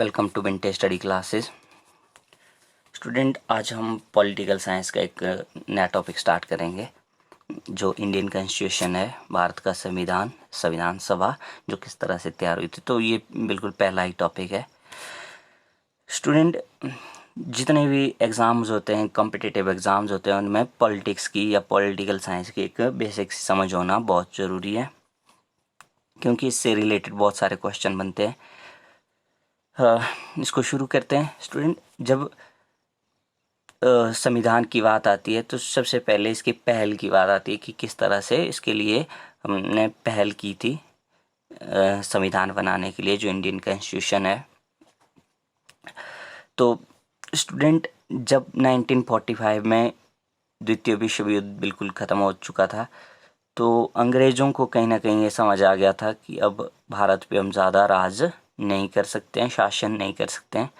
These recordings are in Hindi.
Welcome to vintage study classes. Student, आज हम पॉलिटिकल साइंस का एक नया टॉपिक स्टार्ट करेंगे जो इंडियन कॉन्स्टिट्यूशन है, भारत का संविधान सभा जो किस तरह से तैयार हुई थी। तो ये बिल्कुल पहला ही टॉपिक है। स्टूडेंट, जितने भी एग्ज़ाम्स होते हैं, कॉम्पिटिटिव एग्ज़ाम्स होते हैं, उनमें पॉलिटिक्स की या पॉलिटिकल साइंस की एक बेसिक समझ होना बहुत ज़रूरी है, क्योंकि इससे रिलेटेड बहुत सारे क्वेश्चन बनते हैं। इसको शुरू करते हैं। स्टूडेंट, जब संविधान की बात आती है तो सबसे पहले इसकी पहल की बात आती है कि किस तरह से इसके लिए हमने पहल की थी संविधान बनाने के लिए, जो इंडियन कॉन्स्टिट्यूशन है। तो स्टूडेंट, जब 1945 में द्वितीय विश्व युद्ध बिल्कुल ख़त्म हो चुका था, तो अंग्रेज़ों को कहीं ना कहीं ये समझ आ गया था कि अब भारत पे हम ज़्यादा राज नहीं कर सकते हैं, शासन नहीं कर सकते हैं।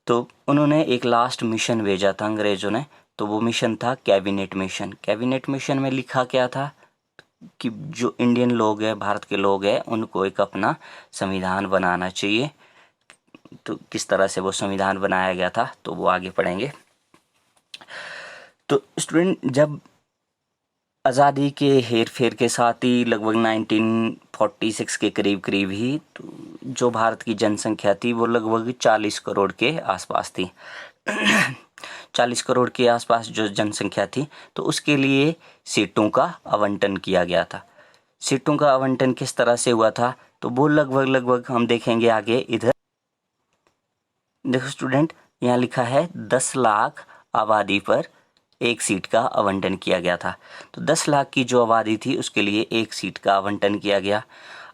तो उन्होंने एक लास्ट मिशन भेजा था अंग्रेज़ों ने। तो वो मिशन था कैबिनेट मिशन। कैबिनेट मिशन में लिखा क्या था कि जो इंडियन लोग हैं, भारत के लोग हैं, उनको एक अपना संविधान बनाना चाहिए। तो किस तरह से वो संविधान बनाया गया था तो वो आगे पढ़ेंगे। तो स्टूडेंट, जब आज़ादी के हेर फेर के साथ ही लगभग 1946 के करीब ही तो जो भारत की जनसंख्या थी वो लगभग 40 करोड़ के आसपास थी। 40 करोड़ के आसपास जो जनसंख्या थी, तो उसके लिए सीटों का आवंटन किया गया था। सीटों का आवंटन किस तरह से हुआ था तो वो लगभग हम देखेंगे आगे। इधर देखो स्टूडेंट, यहाँ लिखा है 10 लाख आबादी पर एक सीट का आवंटन किया गया था। तो 10 लाख की जो आबादी थी उसके लिए एक सीट का आवंटन किया गया।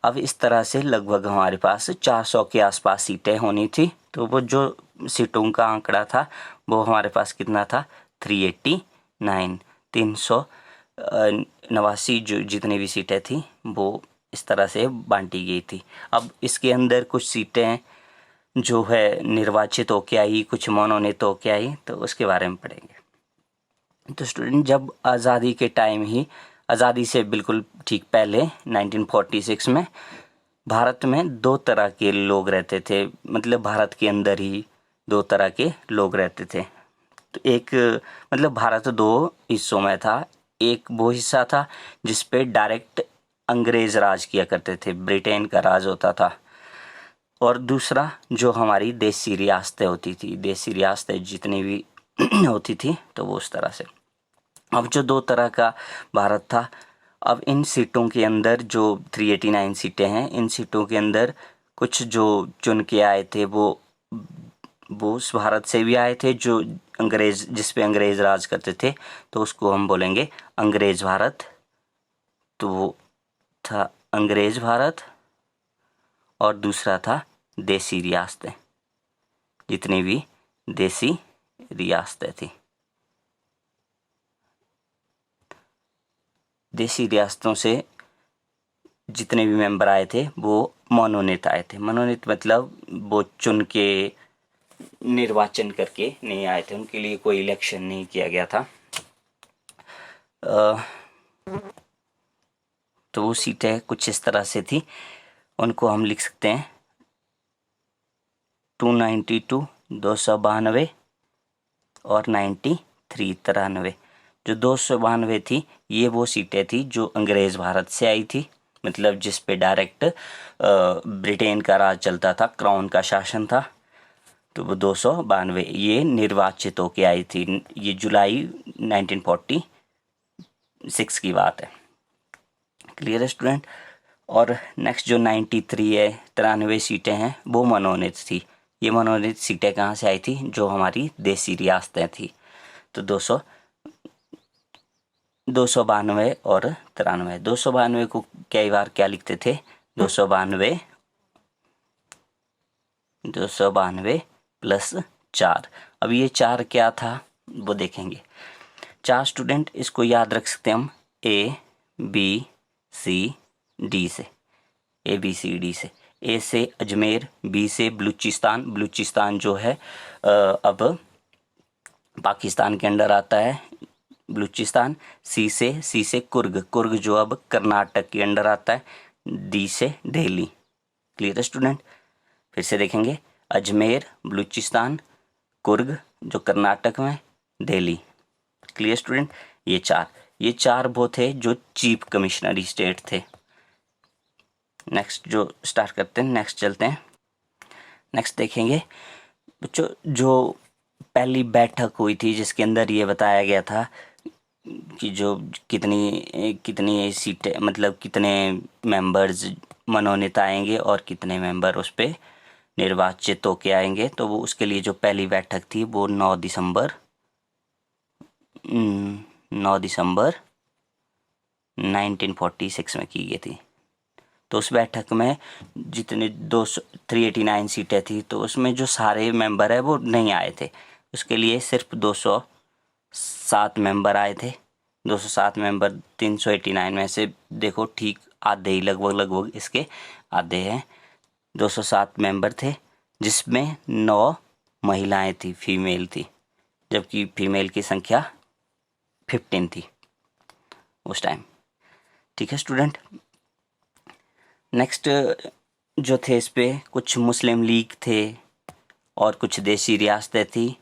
अब इस तरह से लगभग हमारे पास 400 के आसपास सीटें होनी थी। तो वो जो सीटों का आंकड़ा था वो हमारे पास कितना था, 389, 389 जो जितनी भी सीटें थी वो इस तरह से बांटी गई थी। अब इसके अंदर कुछ सीटें जो है निर्वाचित होके आई, कुछ मनोनीत होके आई, तो उसके बारे में पढ़ेंगे। तो स्टूडेंट, जब आज़ादी के टाइम ही, आज़ादी से बिल्कुल ठीक पहले 1946 में भारत में दो तरह के लोग रहते थे। मतलब भारत के अंदर ही दो तरह के लोग रहते थे। तो एक मतलब भारत दो हिस्सों में था। एक वो हिस्सा था जिस पे डायरेक्ट अंग्रेज राज किया करते थे, ब्रिटेन का राज होता था। और दूसरा जो हमारी देसी रियासतें होती थी, देसी रियासतें जितनी भी होती थी, तो वो उस तरह से। अब जो दो तरह का भारत था, अब इन सीटों के अंदर जो 389 सीटें हैं, इन सीटों के अंदर कुछ जो चुन के आए थे वो उस भारत से भी आए थे जो अंग्रेज, जिस पे अंग्रेज राज करते थे, तो उसको हम बोलेंगे अंग्रेज भारत। तो वो था अंग्रेज भारत। और दूसरा था देसी रियासतें, जितनी भी देसी रियासतें थी। देसी रियासतों से जितने भी मेंबर आए थे वो मनोनीत आए थे। मनोनीत मतलब वो चुन के निर्वाचन करके नहीं आए थे, उनके लिए कोई इलेक्शन नहीं किया गया था। तो वो सीटें कुछ इस तरह से थी, उनको हम लिख सकते हैं 292, 292 और 93, 93। जो 292 थी ये वो सीटें थी जो अंग्रेज़ भारत से आई थी, मतलब जिस पे डायरेक्ट ब्रिटेन का राज चलता था, क्राउन का शासन था। तो वो 292 ये निर्वाचित होके आई थी। ये जुलाई 1946 की बात है। क्लियर है स्टूडेंट? और नेक्स्ट जो 93 है, 93 सीटें हैं, वो मनोनीत थी। ये मनोनीत सीटें कहाँ से आई थी? जो हमारी देसी रियासतें थी। तो 292 और 93। 292 को कई बार क्या लिखते थे? 292 प्लस 4। अब ये 4 क्या था वो देखेंगे। 4 स्टूडेंट, इसको याद रख सकते हैं हम A B C D से। A B C D से। A से अजमेर, B से बलूचिस्तान। बलूचिस्तान जो है अब पाकिस्तान के अंडर आता है, बलूचिस्तान। C से कुर्ग जो अब कर्नाटक के अंडर आता है। D से दिल्ली। क्लियर है स्टूडेंट? फिर से देखेंगे, अजमेर बलूचिस्तान, कुर्ग जो कर्नाटक में, दिल्ली। Clear student? ये चार वो थे जो चीफ कमिश्नरी स्टेट थे। नेक्स्ट जो स्टार्ट करते हैं, नेक्स्ट चलते हैं। नेक्स्ट देखेंगे बच्चों जो पहली बैठक हुई थी जिसके अंदर ये बताया गया था कि जो कितनी सीटें, मतलब कितने मेंबर्स मनोनीत आएंगे और कितने मेंबर उस पर निर्वाचित होके आएंगे। तो वो उसके लिए जो पहली बैठक थी वो 9 दिसंबर 1946 में की गई थी। तो उस बैठक में जितने 389 सीटें थी, तो उसमें जो सारे मेंबर है वो नहीं आए थे। उसके लिए सिर्फ 207 मेंबर आए थे। 207 मेंबर 389 में से देखो ठीक आधे ही, लगभग इसके आधे हैं। 207 मेंबर थे जिसमें 9 महिलाएं थी, फीमेल थी, जबकि फीमेल की संख्या 15 थी उस टाइम। ठीक है स्टूडेंट? नेक्स्ट जो थे इस पे कुछ मुस्लिम लीग थे और कुछ देसी रियासतें थी।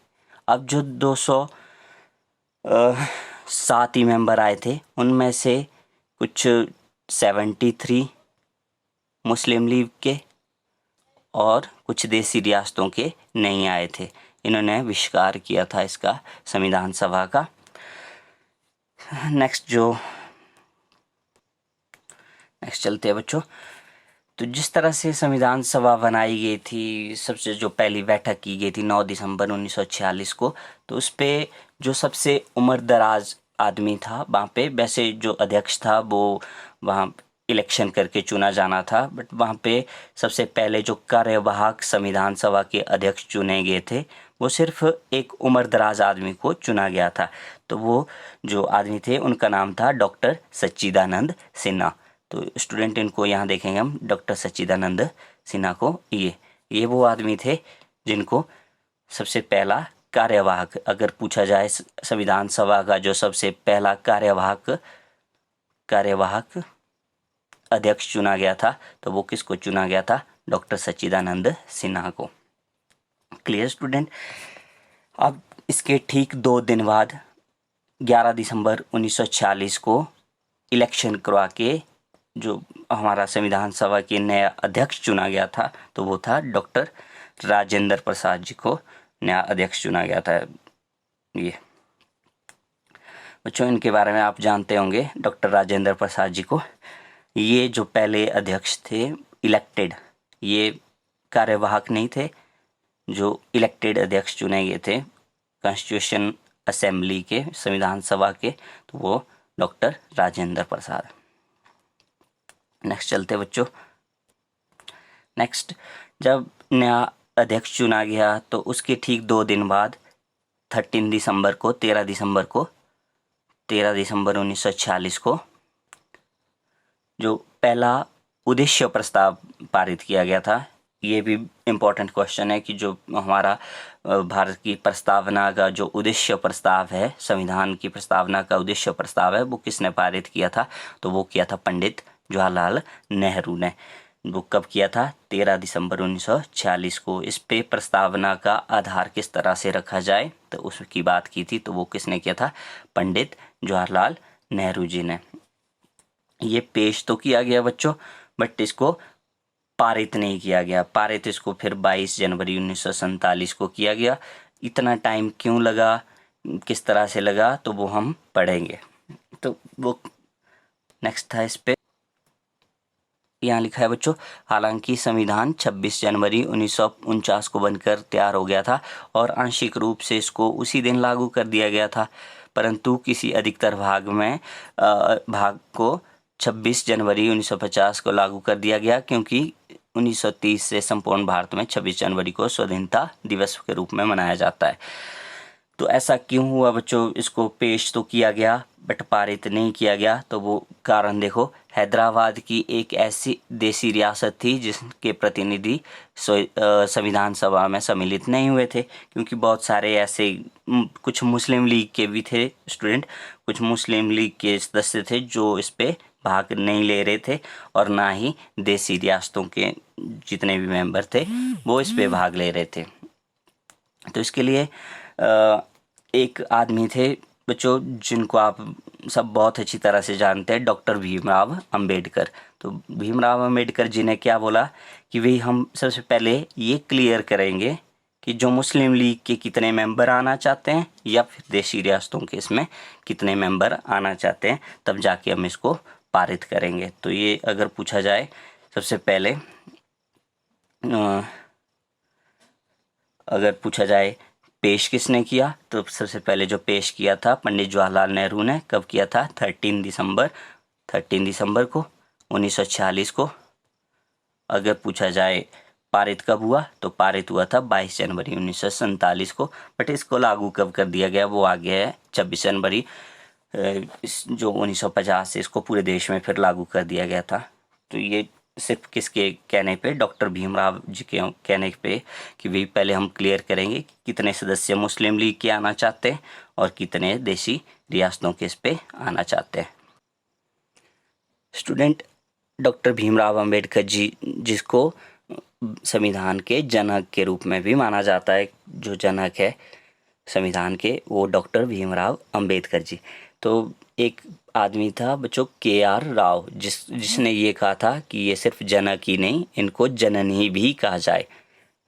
अब जो 207 ही मेंबर आए थे उनमें से कुछ 73 मुस्लिम लीग के और कुछ देसी रियासतों के नहीं आए थे। इन्होंने बहिष्कार किया था इसका संविधान सभा का। नेक्स्ट चलते हैं बच्चों। तो जिस तरह से संविधान सभा बनाई गई थी, सबसे जो पहली बैठक की गई थी 9 दिसंबर 1946 को, तो उस पे जो सबसे उम्रदराज आदमी था वहाँ पे, वैसे जो अध्यक्ष था वो वहाँ इलेक्शन करके चुना जाना था, बट वहाँ पे सबसे पहले जो कार्यवाहक संविधान सभा के अध्यक्ष चुने गए थे वो सिर्फ एक उम्रदराज आदमी को चुना गया था। तो वो जो आदमी थे उनका नाम था डॉक्टर सच्चिदानंद सिन्हा। तो स्टूडेंट इनको यहाँ देखेंगे हम, डॉक्टर सच्चिदानंद सिन्हा को। ये वो आदमी थे जिनको सबसे पहला कार्यवाहक, अगर पूछा जाए संविधान सभा का जो सबसे पहला कार्यवाहक अध्यक्ष चुना गया था, तो वो किसको चुना गया था? डॉक्टर सच्चिदानंद सिन्हा को। Clear student? अब इसके ठीक 2 दिन बाद 11 दिसंबर 1946 को इलेक्शन करवा के जो हमारा संविधान सभा के नया अध्यक्ष चुना गया था, तो वो था डॉक्टर राजेंद्र प्रसाद जी को नया अध्यक्ष चुना गया था। ये बच्चों इनके बारे में आप जानते होंगे, डॉक्टर राजेंद्र प्रसाद जी को। ये जो पहले अध्यक्ष थे इलेक्टेड, ये कार्यवाहक नहीं थे, जो इलेक्टेड अध्यक्ष चुने गए थे कॉन्स्टिट्यूशन असेंबली के, संविधान सभा के, तो वो डॉक्टर राजेंद्र प्रसाद। नेक्स्ट चलते बच्चों। नेक्स्ट जब नया अध्यक्ष चुना गया तो उसके ठीक 2 दिन बाद 13 दिसंबर 1946 को जो पहला उद्देश्य प्रस्ताव पारित किया गया था। ये भी इम्पोर्टेंट क्वेश्चन है कि जो हमारा भारत की प्रस्तावना का जो उद्देश्य प्रस्ताव है, संविधान की प्रस्तावना का उद्देश्य प्रस्ताव है, वो किसने पारित किया था? तो वो किया था पंडित जवाहरलाल नेहरू ने। वो कब किया था? 13 दिसंबर 1946 को। इस पे प्रस्तावना का आधार किस तरह से रखा जाए तो उसकी बात की थी, तो वो किसने किया था? पंडित जवाहरलाल नेहरू जी ने। ये पेश तो किया गया बच्चों, बट इसको पारित नहीं किया गया। पारित इसको फिर 22 जनवरी 1947 को किया गया। इतना टाइम क्यों लगा, किस तरह से लगा, तो वो हम पढ़ेंगे। तो वो नेक्स्ट था इस पे, यहाँ लिखा है बच्चों, हालांकि संविधान 26 जनवरी 1949 को बनकर तैयार हो गया था और आंशिक रूप से इसको उसी दिन लागू कर दिया गया था, परंतु किसी अधिकतर भाग को 26 जनवरी 1950 को लागू कर दिया गया, क्योंकि 1930 से संपूर्ण भारत में 26 जनवरी को स्वाधीनता दिवस के रूप में मनाया जाता है। तो ऐसा क्यों हुआ बच्चों? इसको पेश तो किया गया बट पारित नहीं किया गया। तो वो कारण देखो, हैदराबाद की एक ऐसी देसी रियासत थी जिसके प्रतिनिधि संविधान सभा में सम्मिलित नहीं हुए थे, क्योंकि बहुत सारे ऐसे कुछ मुस्लिम लीग के भी थे स्टूडेंट, कुछ मुस्लिम लीग के सदस्य थे जो इस पे भाग नहीं ले रहे थे और ना ही देसी रियासतों के जितने भी मेंबर थे वो इस पे भाग ले रहे थे। तो इसके लिए एक आदमी थे बच्चों जिनको आप सब बहुत अच्छी तरह से जानते हैं, डॉक्टर भीमराव अंबेडकर। तो भीमराव अंबेडकर जी ने क्या बोला कि भाई हम सबसे पहले ये क्लियर करेंगे कि जो मुस्लिम लीग के कितने मेंबर आना चाहते हैं या फिर देशी रियासतों के इसमें कितने मेंबर आना चाहते हैं, तब जाके हम इसको पारित करेंगे। तो ये अगर पूछा जाए सबसे पहले अगर पूछा जाए पेश किसने किया, तो सबसे पहले जो पेश किया था पंडित जवाहरलाल नेहरू ने। कब किया था? 13 दिसंबर को 1946 को। अगर पूछा जाए पारित कब हुआ, तो पारित हुआ था 22 जनवरी 1947 को। बट इसको लागू कब कर दिया गया वो आ गया है 26 जनवरी जो 1950 से इसको पूरे देश में फिर लागू कर दिया गया था। तो ये सिर्फ किसके कहने पे? डॉक्टर भीमराव जी के कहने पे कि भाई पहले हम क्लियर करेंगे कि कितने सदस्य मुस्लिम लीग के आना चाहते हैं और कितने देशी रियासतों के इस पे आना चाहते हैं। स्टूडेंट, डॉक्टर भीमराव अंबेडकर जी जिसको संविधान के जनक के रूप में भी माना जाता है, जो जनक है संविधान के वो डॉक्टर भीमराव अंबेडकर जी। तो एक आदमी था बच्चों KR राव जिसने ये कहा था कि ये सिर्फ जनक ही नहीं, इनको जननी भी कहा जाए।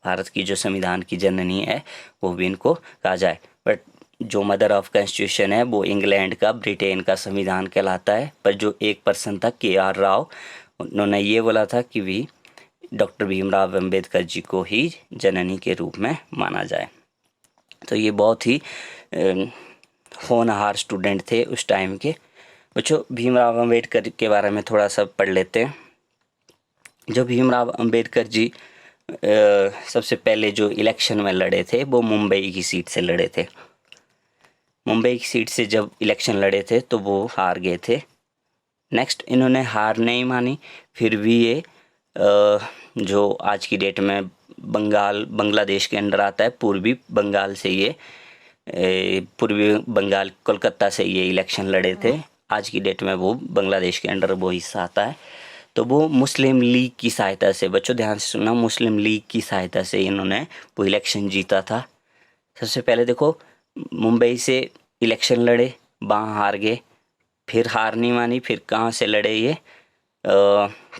भारत की जो संविधान की जननी है वो भी इनको कहा जाए। बट जो मदर ऑफ कॉन्स्टिट्यूशन है वो इंग्लैंड का, ब्रिटेन का संविधान कहलाता है। पर जो एक पर्सन था KR राव, उन्होंने ये बोला था कि भी डॉक्टर भीमराव अंबेडकर जी को ही जननी के रूप में माना जाए। तो ये बहुत ही होनहार स्टूडेंट थे उस टाइम के। बच्चों, भीमराव अंबेडकर के बारे में थोड़ा सा पढ़ लेते हैं। जो भीमराव अंबेडकर जी सबसे पहले जो इलेक्शन में लड़े थे वो मुंबई की सीट से लड़े थे। मुंबई की सीट से जब इलेक्शन लड़े थे तो वो हार गए थे। नेक्स्ट इन्होंने हार नहीं मानी, फिर भी ये जो आज की डेट में बांग्लादेश के अंडर आता है, पूर्वी बंगाल से ये पूर्वी बंगाल कोलकाता से ये इलेक्शन लड़े थे। आज की डेट में वो बांग्लादेश के अंडर वो हिस्सा आता है। तो वो मुस्लिम लीग की सहायता से, बच्चों ध्यान से सुनना, मुस्लिम लीग की सहायता से इन्होंने वो इलेक्शन जीता था। सबसे पहले देखो, मुंबई से इलेक्शन लड़े, वहाँ हार गए, फिर हार नहीं मानी, फिर कहाँ से लड़े ये?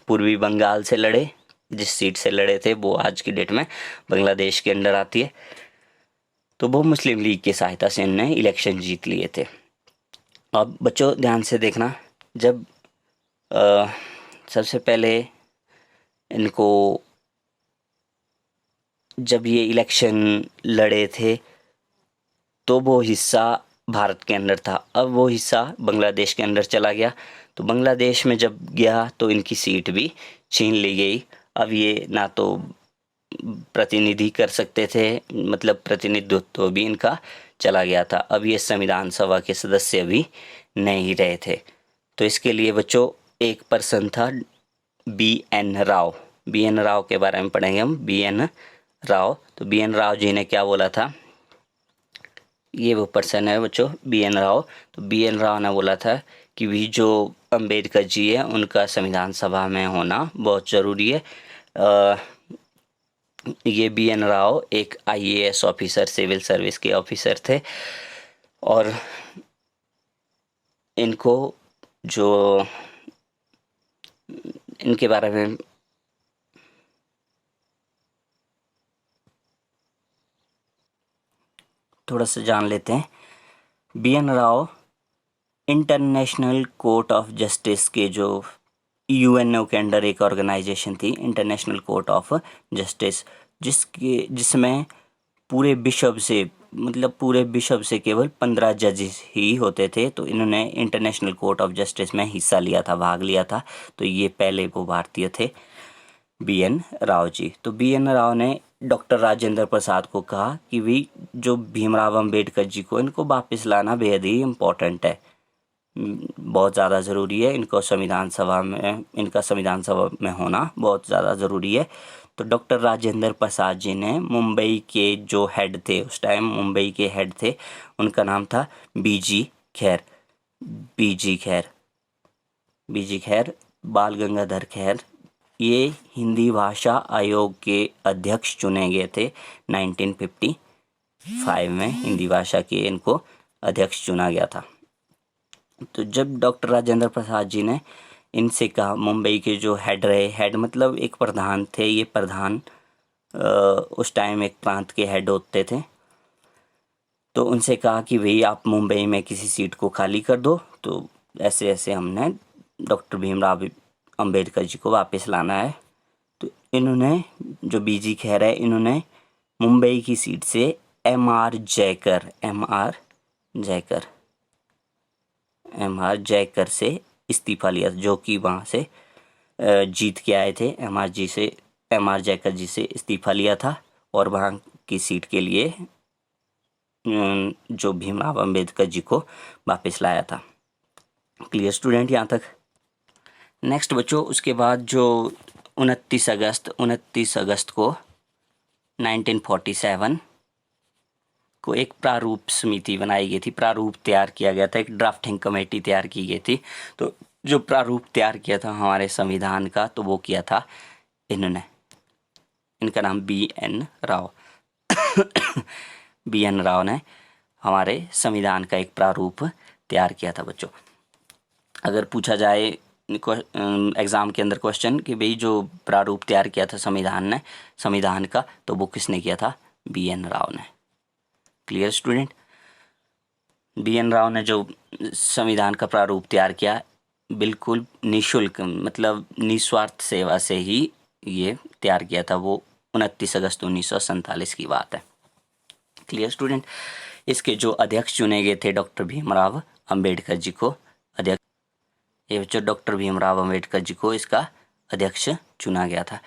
पूर्वी बंगाल से लड़े। जिस सीट से लड़े थे वो आज की डेट में बांग्लादेश के अंडर आती है। तो वो मुस्लिम लीग की सहायता से इन्होंने इलेक्शन जीत लिए थे। अब बच्चों ध्यान से देखना, जब सबसे पहले इनको जब ये इलेक्शन लड़े थे तो वो हिस्सा भारत के अंदर था। अब वो हिस्सा बांग्लादेश के अंदर चला गया। तो बांग्लादेश में जब गया तो इनकी सीट भी छीन ली गई। अब ये ना तो प्रतिनिधि कर सकते थे, मतलब प्रतिनिधित्व भी इनका चला गया था। अब ये संविधान सभा के सदस्य भी नहीं रहे थे। तो इसके लिए बच्चों एक पर्सन था BN राव। BN राव के बारे में पढ़ेंगे हम। BN राव। तो BN राव जी ने क्या बोला था? ये वो पर्सन है बच्चों BN राव। तो BN राव ने बोला था कि भी जो अंबेडकर जी है उनका संविधान सभा में होना बहुत ज़रूरी है। ये BN राव एक IAS ऑफिसर, सिविल सर्विस के ऑफिसर थे। और इनको जो इनके बारे में थोड़ा सा जान लेते हैं। BN Rao international court of justice के जो UNO के अंडर एक ऑर्गेनाइजेशन थी, इंटरनेशनल कोर्ट ऑफ जस्टिस, जिसमें पूरे विश्व से केवल 15 जजेस ही होते थे। तो इन्होंने इंटरनेशनल कोर्ट ऑफ जस्टिस में हिस्सा लिया था, भाग लिया था। तो ये पहले वो भारतीय थे, BN राव जी। तो BN राव ने डॉक्टर राजेंद्र प्रसाद को कहा कि भी जो भीमराव अंबेडकर जी को इनको वापस लाना बेहद ही इम्पोर्टेंट है, बहुत ज़्यादा ज़रूरी है। इनका संविधान सभा में होना बहुत ज़्यादा ज़रूरी है। तो डॉक्टर राजेंद्र प्रसाद जी ने मुंबई के जो हेड थे, उस टाइम मुंबई के हेड थे, उनका नाम था BG खैर। बीजी खैर, बाल गंगाधर खैर, ये हिंदी भाषा आयोग के अध्यक्ष चुने गए थे 1955 में। हिंदी भाषा के इनको अध्यक्ष चुना गया था। तो जब डॉक्टर राजेंद्र प्रसाद जी ने इनसे कहा, मुंबई के जो हेड रहे, हेड मतलब एक प्रधान थे, ये प्रधान उस टाइम एक प्रांत के हेड होते थे, तो उनसे कहा कि भाई आप मुंबई में किसी सीट को खाली कर दो। तो ऐसे ऐसे हमने डॉक्टर भीमराव अंबेडकर जी को वापस लाना है। तो इन्होंने, जो बीजी खैर है, इन्होंने मुंबई की सीट से एम.आर. जयकर से इस्तीफा लिया, जो कि वहाँ से जीत के आए थे। एम.आर. जयकर जी से इस्तीफा लिया था और वहाँ की सीट के लिए जो भीमराव अंबेडकर जी को वापस लाया था। क्लियर स्टूडेंट यहाँ तक? नेक्स्ट बच्चों, उसके बाद जो 29 अगस्त को 1947 को एक प्रारूप समिति बनाई गई थी, प्रारूप तैयार किया गया था, एक ड्राफ्टिंग कमेटी तैयार की गई थी। तो जो प्रारूप तैयार किया था हमारे संविधान का, तो वो किया था इन्होंने, इनका नाम B.N. राव B.N. राव ने हमारे संविधान का एक प्रारूप तैयार किया था। बच्चों, अगर पूछा जाए एग्ज़ाम के अंदर क्वेश्चन कि भाई जो प्रारूप तैयार किया था संविधान का, तो वो किसने किया था? B.N. राव ने। Clear student? B.N. राव ने जो संविधान का प्रारूप तैयार किया, बिल्कुल निःशुल्क, मतलब निस्वार्थ सेवा से ही ये तैयार किया था। वो 29 अगस्त 1947 की बात है। Clear student? इसके जो अध्यक्ष चुने गए थे डॉक्टर भीमराव अंबेडकर जी को अध्यक्ष, ये बच्चों डॉक्टर भीमराव अंबेडकर जी को इसका अध्यक्ष चुना गया था।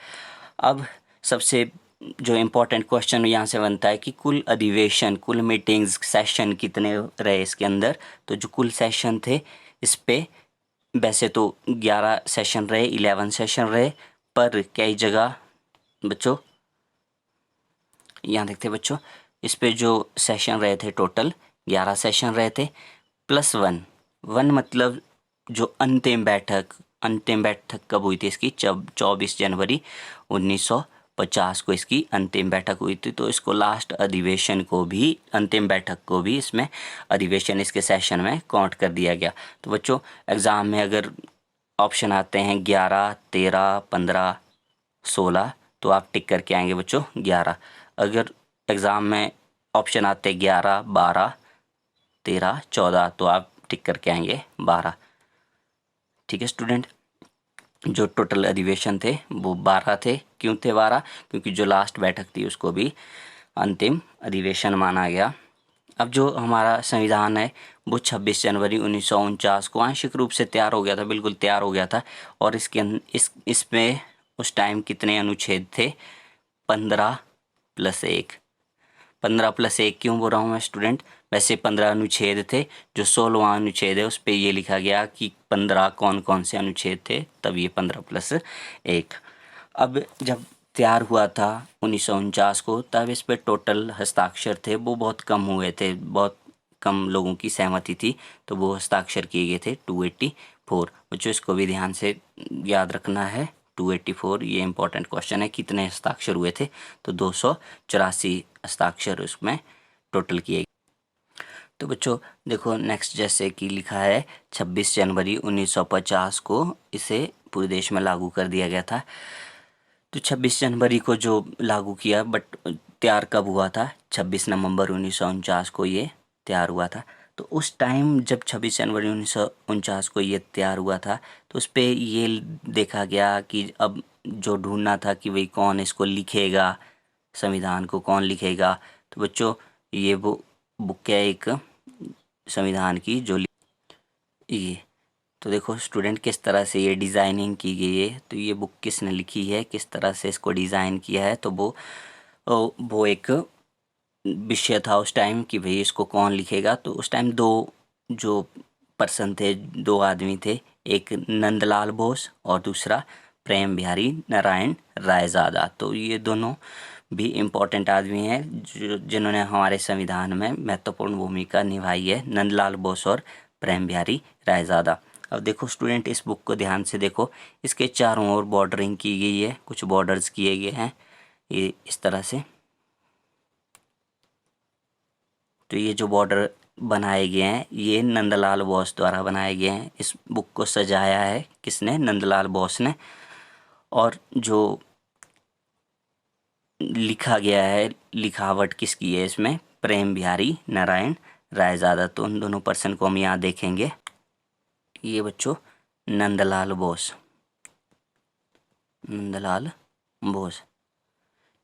अब सबसे जो इम्पोर्टेंट क्वेश्चन यहाँ से बनता है कि कुल अधिवेशन, कुल मीटिंग्स, सेशन कितने रहे इसके अंदर? तो जो कुल सेशन थे इस पे, वैसे तो 11 सेशन रहे, 11 सेशन रहे, पर कई जगह बच्चों यहाँ देखते बच्चों, इस पे जो सेशन रहे थे टोटल 11 सेशन रहे थे, +1 मतलब जो अंतिम बैठक कब हुई थी इसकी? 24 जनवरी 1950 को इसकी अंतिम बैठक हुई थी। तो इसको लास्ट अधिवेशन को भी, अंतिम बैठक को भी इसमें अधिवेशन, इसके सेशन में काउंट कर दिया गया। तो बच्चों एग्ज़ाम में अगर ऑप्शन आते हैं 11, 13, 15, 16, तो आप टिक करके आएंगे बच्चों 11। अगर एग्ज़ाम में ऑप्शन आते 11, 12, 13, 14, तो आप टिक करके आएंगे 12। ठीक है स्टूडेंट? जो टोटल अधिवेशन थे वो 12 थे। क्यों थे 12? क्योंकि जो लास्ट बैठक थी उसको भी अंतिम अधिवेशन माना गया। अब जो हमारा संविधान है वो 26 जनवरी 1949 को आंशिक रूप से तैयार हो गया था, बिल्कुल तैयार हो गया था। और इसमें उस टाइम कितने अनुच्छेद थे? 15+1। 15+1 क्यों बोल रहा हूँ मैं स्टूडेंट? वैसे 15 अनुच्छेद थे, जो 16वां अनुच्छेद है उस पर ये लिखा गया कि 15 कौन कौन से अनुच्छेद थे, तब ये 15+1। अब जब तैयार हुआ था 1949 को, तब इस पर टोटल हस्ताक्षर थे वो बहुत कम हुए थे, बहुत कम लोगों की सहमति थी, तो वो हस्ताक्षर किए गए थे 284। बच्चों इसको भी ध्यान से याद रखना है, 284 ये इंपॉर्टेंट क्वेश्चन है। कितने हस्ताक्षर हुए थे? तो 284 हस्ताक्षर उसमें टोटल किए। तो बच्चों देखो नेक्स्ट, जैसे कि लिखा है 26 जनवरी 1950 को इसे पूरे देश में लागू कर दिया गया था। तो 26 जनवरी को जो लागू किया, बट तैयार कब हुआ था? 26 नवंबर 1949 को ये तैयार हुआ था। तो उस टाइम जब 26 जनवरी 1949 को ये तैयार हुआ था, तो उस पर ये देखा गया कि अब जो ढूंढना था कि भाई कौन इसको लिखेगा, संविधान को कौन लिखेगा। तो बच्चों ये वो बुक है एक संविधान की, जो ये, तो देखो स्टूडेंट किस तरह से ये डिज़ाइनिंग की गई है। तो ये बुक किसने लिखी है, किस तरह से इसको डिज़ाइन किया है, तो वो एक विषय था उस टाइम कि भाई इसको कौन लिखेगा। तो उस टाइम दो जो पर्सन थे, दो आदमी थे, एक नंदलाल बोस और दूसरा प्रेम बिहारी नारायण रायज़ादा। तो ये दोनों भी इम्पोर्टेंट आदमी हैं जिन्होंने हमारे संविधान में महत्वपूर्ण भूमिका निभाई है, नंदलाल बोस और प्रेम बिहारी रायज़ादा। अब देखो स्टूडेंट, इस बुक को ध्यान से देखो, इसके चारों ओर बॉर्डरिंग की गई है, कुछ बॉर्डर्स किए गए हैं ये इस तरह से। तो ये जो बॉर्डर बनाए गए हैं ये नंदलाल बोस द्वारा बनाए गए हैं। इस बुक को सजाया है किसने? नंदलाल बोस ने। और जो लिखा गया है, लिखावट किसकी है इसमें? प्रेम बिहारी नारायण रायजादा। तो उन दोनों पर्सन को हम यहाँ देखेंगे। ये बच्चों नंदलाल बोस, नंदलाल बोस,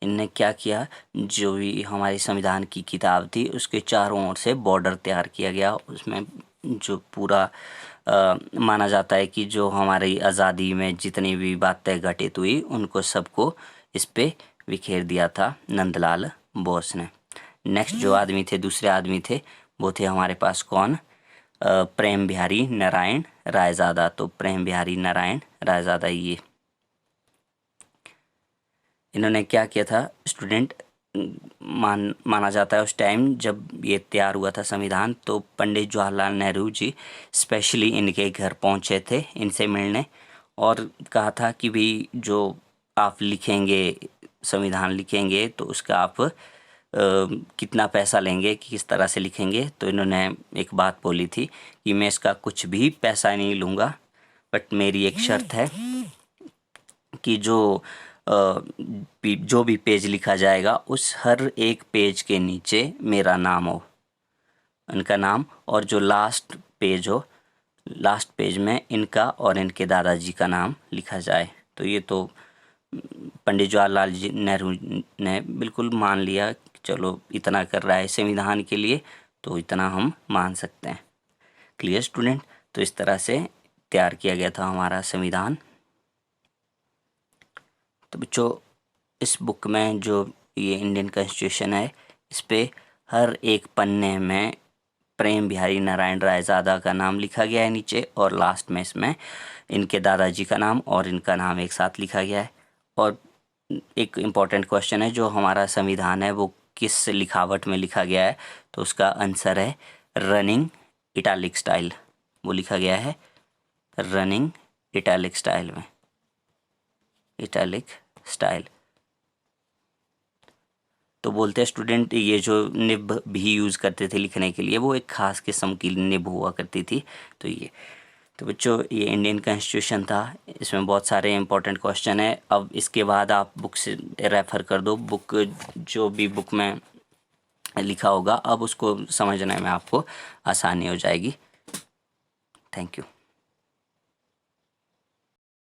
इनने क्या किया, जो भी हमारी संविधान की किताब थी उसके चारों ओर से बॉर्डर तैयार किया गया। उसमें जो पूरा माना जाता है कि जो हमारी आज़ादी में जितनी भी बातें घटित हुई उनको सबको इस पे बिखेर दिया था नंदलाल बोस ने। नेक्स्ट जो आदमी थे, दूसरे आदमी थे, वो थे हमारे पास कौन? प्रेम बिहारी नारायण रायजादा। तो प्रेम बिहारी नारायण रायजादा, ये इन्होंने क्या किया था स्टूडेंट? माना जाता है उस टाइम जब ये तैयार हुआ था संविधान, तो पंडित जवाहरलाल नेहरू जी स्पेशली इनके घर पहुंचे थे इनसे मिलने, और कहा था कि भाई जो आप लिखेंगे, संविधान लिखेंगे, तो उसका आप कितना पैसा लेंगे, कि किस तरह से लिखेंगे। तो इन्होंने एक बात बोली थी कि मैं इसका कुछ भी पैसा नहीं लूँगा, बट मेरी एक शर्त है कि जो भी पेज लिखा जाएगा उस हर एक पेज के नीचे मेरा नाम हो, इनका नाम, और जो लास्ट पेज हो, लास्ट पेज में इनका और इनके दादाजी का नाम लिखा जाए। तो ये तो पंडित जवाहरलाल जी नेहरू ने बिल्कुल मान लिया कि चलो इतना कर रहा है संविधान के लिए, तो इतना हम मान सकते हैं। Clear student? तो इस तरह से तैयार किया गया था हमारा संविधान। तो बच्चों, इस बुक में जो ये इंडियन कॉन्स्टिट्यूशन है, इस पे हर एक पन्ने में प्रेम बिहारी नारायण रायजादा का नाम लिखा गया है नीचे, और लास्ट में इसमें इनके दादाजी का नाम और इनका नाम एक साथ लिखा गया है। और एक इम्पॉर्टेंट क्वेश्चन है, जो हमारा संविधान है वो किस लिखावट में लिखा गया है? तो उसका आंसर है रनिंग इटैलिक स्टाइल। वो लिखा गया है रनिंग इटैलिक स्टाइल में, इटैलिक स्टाइल। तो बोलते हैं स्टूडेंट, ये जो निब भी यूज़ करते थे लिखने के लिए, वो एक खास किस्म की निब हुआ करती थी। तो बच्चों, ये इंडियन कॉन्स्टिट्यूशन था, इसमें बहुत सारे इंपॉर्टेंट क्वेश्चन है। अब इसके बाद आप बुक से रेफ़र कर दो, बुक जो भी बुक में लिखा होगा अब उसको समझने में आपको आसानी हो जाएगी। Thank you.